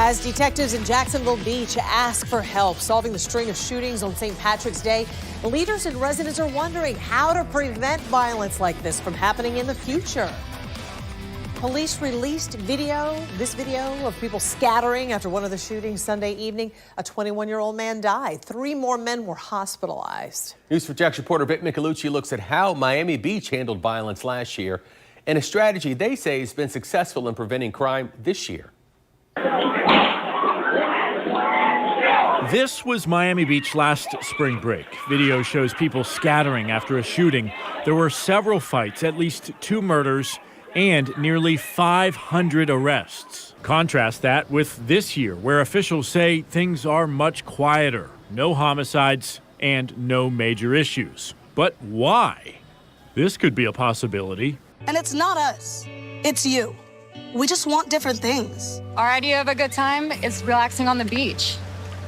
As detectives in Jacksonville Beach ask for help solving the string of shootings on St. Patrick's Day, leaders and residents are wondering how to prevent violence like this from happening in the future. Police released this video of people scattering after one of the shootings Sunday evening. A 21-year-old man died. 3 more men were hospitalized. News for Jax reporter Vic Micolucci looks at how Miami Beach handled violence last year and a strategy they say has been successful in preventing crime this year. This was Miami Beach last spring break. Video shows people scattering after a shooting. There were several fights, at least 2 murders, and nearly 500 arrests. Contrast that with this year, where officials say things are much quieter. No homicides and no major issues. But why? This could be a possibility. And it's not us, it's you. We just want different things. Our idea of a good time is relaxing on the beach.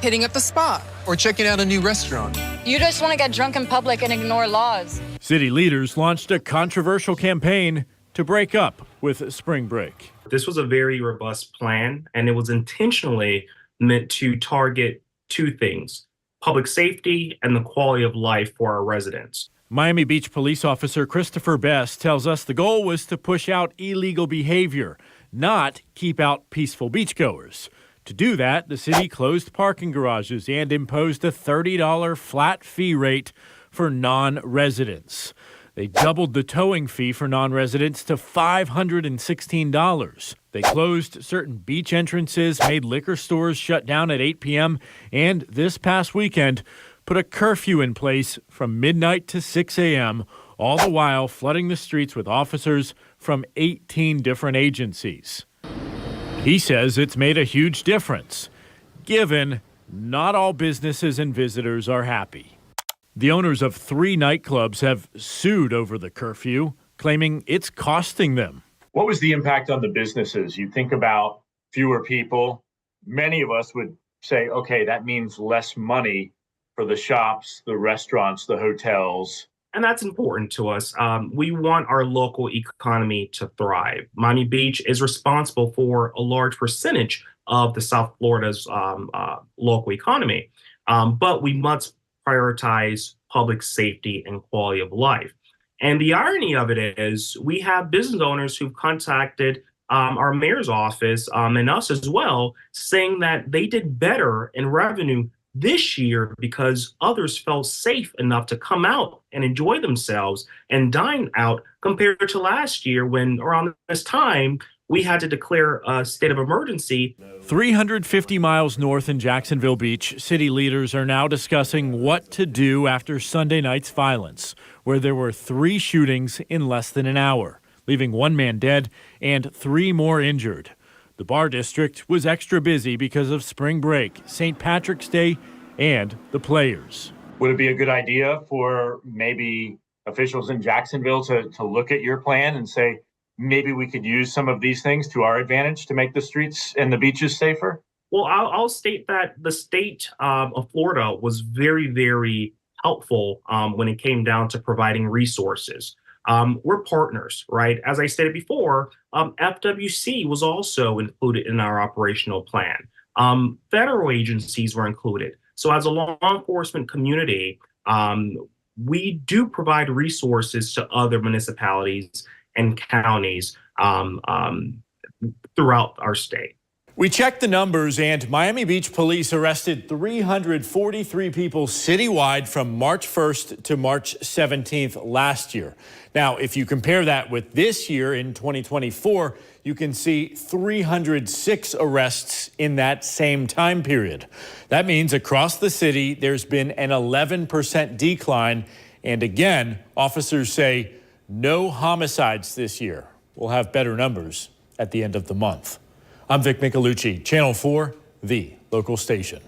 Hitting up a spa or checking out a new restaurant. You just want to get drunk in public and ignore laws. City leaders launched a controversial campaign to break up with spring break. This was a very robust plan, and it was intentionally meant to target 2 things: public safety and the quality of life for our residents. Miami Beach police officer Christopher Best tells us the goal was to push out illegal behavior, not keep out peaceful beachgoers. To do that, the city closed parking garages and imposed a $30 flat fee rate for non-residents. They doubled the towing fee for non-residents to $516. They closed certain beach entrances, made liquor stores shut down at 8 p.m., and this past weekend put a curfew in place from midnight to 6 a.m., all the while flooding the streets with officers from 18 different agencies. He says it's made a huge difference, given not all businesses and visitors are happy. The owners of 3 nightclubs have sued over the curfew, claiming it's costing them. What was the impact on the businesses? You think about fewer people. Many of us would say, okay, that means less money for the shops, the restaurants, the hotels. And that's important to us. We want our local economy to thrive. Miami Beach is responsible for a large percentage of the South Florida's local economy. But we must prioritize public safety and quality of life. And the irony of it is we have business owners who've contacted our mayor's office and us as well, saying that they did better in revenue this year because others felt safe enough to come out and enjoy themselves and dine out compared to last year when around this time we had to declare a state of emergency. 350 miles north in Jacksonville Beach, city leaders are now discussing what to do after Sunday night's violence, where there were 3 shootings in less than an hour, leaving 1 man dead and 3 more injured. The Bar District was extra busy because of spring break, St. Patrick's Day, and the players. Would it be a good idea for maybe officials in Jacksonville to look at your plan and say, maybe we could use some of these things to our advantage to make the streets and the beaches safer? Well, I'll state that the state of Florida was very, very helpful when it came down to providing resources. We're partners, right? As I stated before, FWC was also included in our operational plan. Federal agencies were included. So as a law enforcement community, we do provide resources to other municipalities and counties throughout our state. We checked the numbers, and Miami Beach police arrested 343 people citywide from March 1st to March 17th last year. Now, if you compare that with this year in 2024, you can see 306 arrests in that same time period. That means across the city, there's been an 11% decline. And again, officers say no homicides this year. We'll have better numbers at the end of the month. I'm Vic Micolucci, Channel 4, the local station.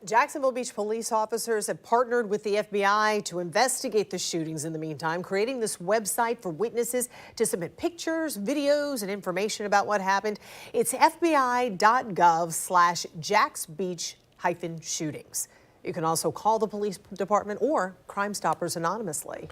Jacksonville Beach police officers have partnered with the FBI to investigate the shootings in the meantime, creating this website for witnesses to submit pictures, videos, and information about what happened. It's fbi.gov/JaxBeach-shootings. You can also call the police department or Crime Stoppers anonymously.